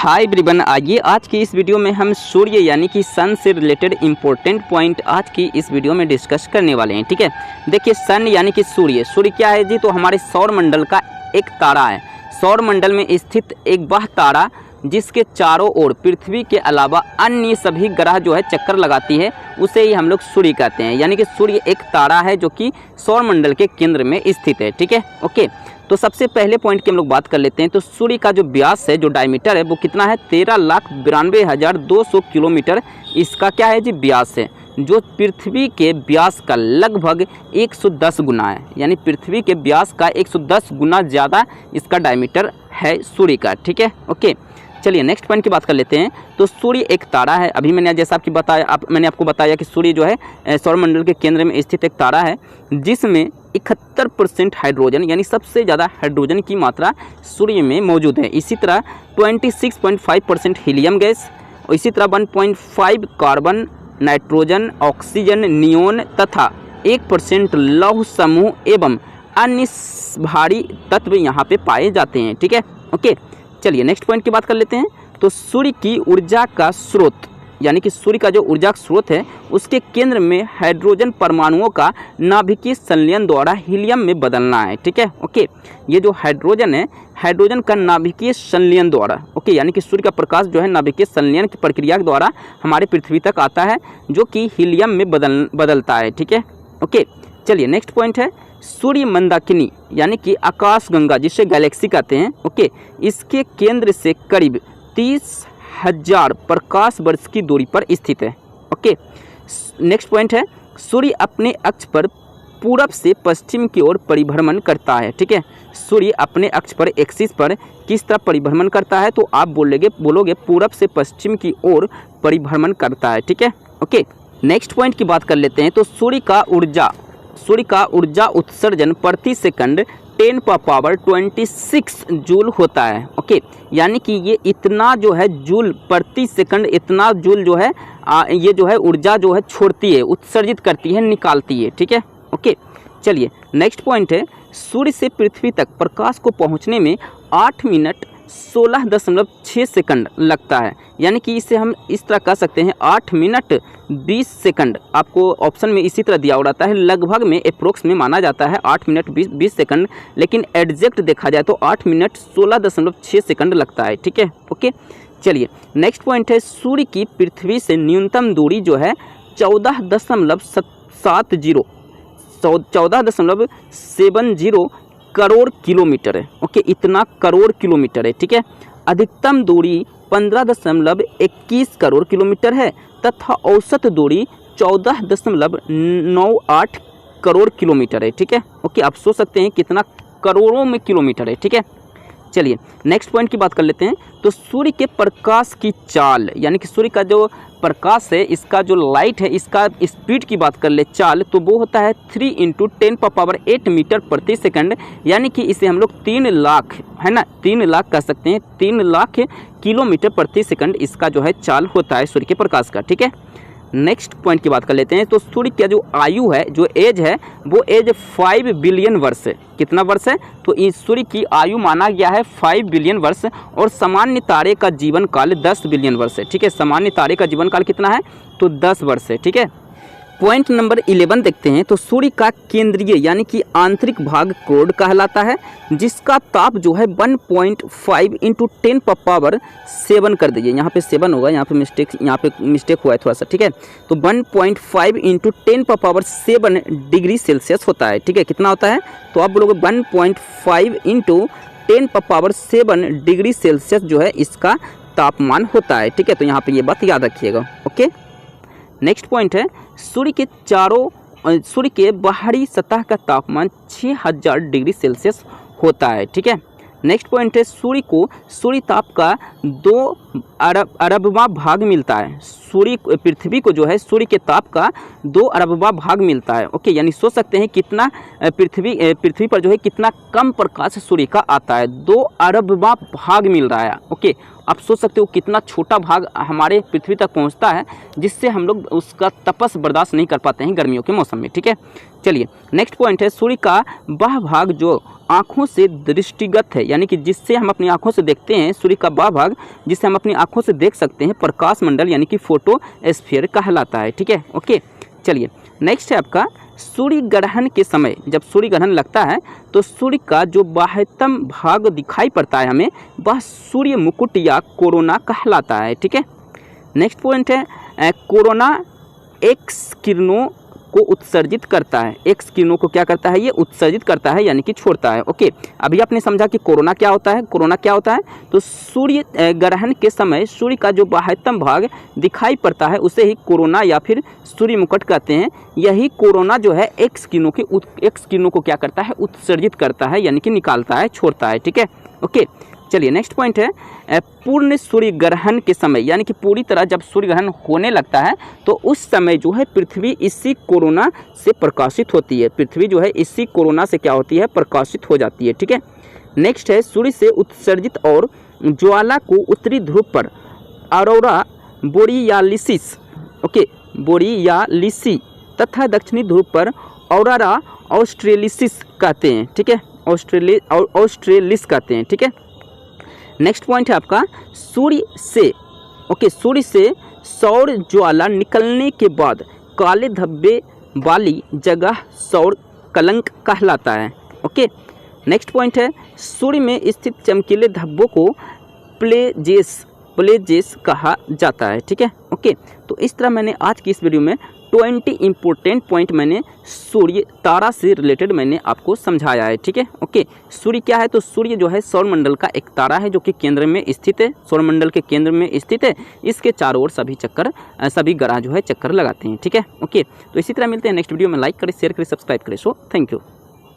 Hi everyone, आइए आज की इस वीडियो में हम सूर्य यानी कि सन से रिलेटेड इंपॉर्टेंट पॉइंट आज की इस वीडियो में डिस्कस करने वाले हैं। ठीक है, देखिए सन यानी कि सूर्य क्या है जी? तो हमारे सौर मंडल का एक तारा है। सौर मंडल में स्थित एक वह तारा जिसके चारों ओर पृथ्वी के अलावा अन्य सभी ग्रह जो है चक्कर लगाती है, उसे ही हम लोग सूर्य कहते हैं। यानी कि सूर्य एक तारा है जो कि सौर मंडल के केंद्र में स्थित है। ठीक है, ओके। तो सबसे पहले पॉइंट की हम लोग बात कर लेते हैं। तो सूर्य का जो व्यास है, जो डायमीटर है, वो कितना है? 13,92,200 किलोमीटर इसका क्या है जी? व्यास है, जो पृथ्वी के व्यास का लगभग 110 गुना है। यानी पृथ्वी के व्यास का 110 गुना ज़्यादा इसका डायमीटर है सूर्य का। ठीक है, ओके। चलिए नेक्स्ट पॉइंट की बात कर लेते हैं। तो सूर्य एक तारा है। अभी मैंने जैसा मैंने आपको बताया कि सूर्य जो है सौरमंडल के केंद्र में स्थित एक तारा है, जिसमें 71% हाइड्रोजन यानी सबसे ज़्यादा हाइड्रोजन की मात्रा सूर्य में मौजूद है। इसी तरह 26.5% हीलियम गैस, और इसी तरह 1.5 कार्बन, नाइट्रोजन, ऑक्सीजन, नियोन तथा 1% लौह समूह एवं अन्य भारी तत्व यहाँ पे पाए जाते हैं। ठीक है, ओके। चलिए नेक्स्ट पॉइंट की बात कर लेते हैं। तो सूर्य की ऊर्जा का स्रोत, यानी कि सूर्य का जो ऊर्जा स्रोत है, उसके केंद्र में हाइड्रोजन परमाणुओं का नाभिकीय संलयन द्वारा हीलियम में बदलना है। ठीक है, ओके। ये जो हाइड्रोजन है, हाइड्रोजन का नाभिकीय संलयन द्वारा, ओके, यानी कि सूर्य का प्रकाश जो है नाभिकीय संलयन की प्रक्रिया के द्वारा हमारे पृथ्वी तक आता है, जो कि हीलियम में बदलता है। ठीक है, ओके। चलिए नेक्स्ट पॉइंट है सूर्य मंदाकिनी, यानी कि आकाशगंगा जिसे गैलेक्सी कहते हैं, ओके, इसके केंद्र से करीब 30,000 प्रकाश वर्ष की दूरी पर स्थित है। ओके। नेक्स्ट पॉइंट है सूर्य अपने अक्ष पर पूरब से पश्चिम की ओर परिभ्रमण करता है। ठीक है, सूर्य अपने अक्ष पर एक्सिस पर किस तरह परिभ्रमण करता है? तो आप बोलोगे पूरब से पश्चिम की ओर परिभ्रमण करता है। ठीक है, ओके। नेक्स्ट पॉइंट की बात कर लेते हैं। तो सूर्य का ऊर्जा उत्सर्जन प्रति सेकंड 10⁻26 जूल होता है। ओके, यानी कि ये इतना जो है जूल प्रति सेकंड, इतना जूल जो है ये जो है ऊर्जा जो है छोड़ती है, उत्सर्जित करती है, निकालती है। ठीक है, ओके। चलिए नेक्स्ट पॉइंट है सूर्य से पृथ्वी तक प्रकाश को पहुंचने में 8 मिनट 16.6 सेकंड लगता है। यानी कि इसे हम इस तरह कह सकते हैं 8 मिनट 20 सेकंड। आपको ऑप्शन में इसी तरह दिया रहता है, लगभग में अप्रोक्स में माना जाता है 8 मिनट 20 सेकंड, लेकिन एग्जैक्ट देखा जाए तो 8 मिनट 16.6 सेकंड लगता है। ठीक है, ओके। चलिए नेक्स्ट पॉइंट है सूर्य की पृथ्वी से न्यूनतम दूरी जो है 14.70 करोड़ किलोमीटर है। ओके, इतना करोड़ किलोमीटर है। ठीक है, अधिकतम दूरी 15.21 करोड़ किलोमीटर है तथा औसत दूरी 14.98 करोड़ किलोमीटर है। ठीक है, ओके। आप सोच सकते हैं कितना करोड़ों में किलोमीटर है। ठीक है, चलिए नेक्स्ट पॉइंट की बात कर लेते हैं। तो सूर्य के प्रकाश की चाल, यानी कि सूर्य का जो प्रकाश है, इसका जो लाइट है, इसका स्पीड की बात कर ले चाल, तो वो होता है 3 × 10⁸ मीटर प्रति सेकंड। यानी कि इसे हम लोग 3 लाख, है ना, 3 लाख कह सकते हैं, 3 लाख किलोमीटर प्रति सेकंड इसका जो है चाल होता है सूर्य के प्रकाश का। ठीक है, नेक्स्ट पॉइंट की बात कर लेते हैं। तो सूर्य का जो आयु है, जो एज है, वो एज 5 बिलियन वर्ष है। कितना वर्ष है? तो इस सूर्य की आयु माना गया है 5 बिलियन वर्ष, और सामान्य तारे का जीवन काल 10 बिलियन वर्ष है। ठीक है, सामान्य तारे का जीवन काल कितना है? तो 10 वर्ष है। ठीक है, पॉइंट नंबर 11 देखते हैं। तो सूर्य का केंद्रीय यानी कि आंतरिक भाग कोर कहलाता है, जिसका ताप जो है 1.5 × 10⁻7 कर दीजिए। यहाँ पे 7 होगा, यहाँ पे मिस्टेक हुआ है थोड़ा सा। ठीक है, तो 1.5 × 10⁻7 डिग्री सेल्सियस होता है। ठीक है, कितना होता है? तो आप बोलोगे 1.5 × 10⁻7 डिग्री सेल्सियस जो है इसका तापमान होता है। ठीक है, तो यहाँ पे ये बात याद रखिएगा। ओके। नेक्स्ट पॉइंट है सूर्य के बाहरी सतह का तापमान 6000 डिग्री सेल्सियस होता है। ठीक है, नेक्स्ट पॉइंट है सूर्य ताप का 2 अरबवां भाग मिलता है। पृथ्वी को जो है सूर्य के ताप का 2 अरबवां भाग मिलता है। ओके, यानी सोच सकते हैं कितना पृथ्वी पर जो है कितना कम प्रकाश सूर्य का आता है, 2 अरबवां भाग मिल रहा है। ओके, आप सोच सकते हो कितना छोटा भाग हमारे पृथ्वी तक पहुंचता है, जिससे हम लोग उसका तपस बर्दाश्त नहीं कर पाते हैं गर्मियों के मौसम में। ठीक है, चलिए नेक्स्ट पॉइंट है सूर्य का वह भाग जो आँखों से दृष्टिगत है, यानी कि जिससे हम अपनी आँखों से देखते हैं, सूर्य का वह भाग जिसे हम अपनी आँखों से देख सकते हैं, प्रकाश मंडल यानी कि फोटोस्फीयर कहलाता है। ठीक है, ओके। चलिए नेक्स्ट है आपका सूर्य ग्रहण के समय। जब सूर्य ग्रहण लगता है तो सूर्य का जो बाह्यतम भाग दिखाई पड़ता है हमें, वह सूर्य मुकुट या कोरोना कहलाता है। ठीक है, नेक्स्ट पॉइंट है कोरोना एक्स किरणों को उत्सर्जित करता है। एक्स किरणों को क्या करता है, ये उत्सर्जित करता है यानी कि छोड़ता है। ओके, अभी आपने समझा कि कोरोना क्या होता है। कोरोना क्या होता है, तो सूर्य ग्रहण के समय सूर्य का जो बाह्यतम भाग दिखाई पड़ता है उसे ही कोरोना या फिर सूर्य मुकुट कहते हैं। यही कोरोना जो है एक्स किरणों को क्या करता है, उत्सर्जित करता है यानी कि निकालता है, छोड़ता है। ठीक है, ओके। चलिए नेक्स्ट पॉइंट है पूर्ण सूर्य ग्रहण के समय, यानी कि पूरी तरह जब सूर्य ग्रहण होने लगता है तो उस समय जो है पृथ्वी इसी कोरोना से प्रकाशित होती है। पृथ्वी जो है इसी कोरोना से क्या होती है, प्रकाशित हो जाती है। ठीक है, नेक्स्ट है सूर्य से उत्सर्जित और ज्वाला को उत्तरी ध्रुव पर ऑरोरा बोरियालिसिस, ओके, बोरियालिसी तथा दक्षिणी ध्रुव पर ऑरोरा ऑस्ट्रेलिसिस कहते हैं। ठीक है, ऑस्ट्रेलिस कहते हैं। ठीक है, नेक्स्ट पॉइंट है आपका सूर्य से सौर ज्वाला निकलने के बाद काले धब्बे वाली जगह सौर कलंक कहलाता है। ओके, नेक्स्ट पॉइंट है सूर्य में स्थित चमकीले धब्बों को प्लेजेस कहा जाता है। ठीक है, ओके। तो इस तरह मैंने आज की इस वीडियो में 20 इंपॉर्टेंट पॉइंट मैंने सूर्य तारा से रिलेटेड मैंने आपको समझाया है। ठीक है, ओके। सूर्य क्या है, तो सूर्य जो है सौरमंडल का एक तारा है जो कि केंद्र में स्थित है, सौरमंडल के केंद्र में स्थित है। इसके चारों ओर सभी ग्रह जो है चक्कर लगाते हैं। ठीक है, ओके। तो इसी तरह मिलते हैं नेक्स्ट वीडियो में। लाइक करें, शेयर करें, सब्सक्राइब करें। So thank you.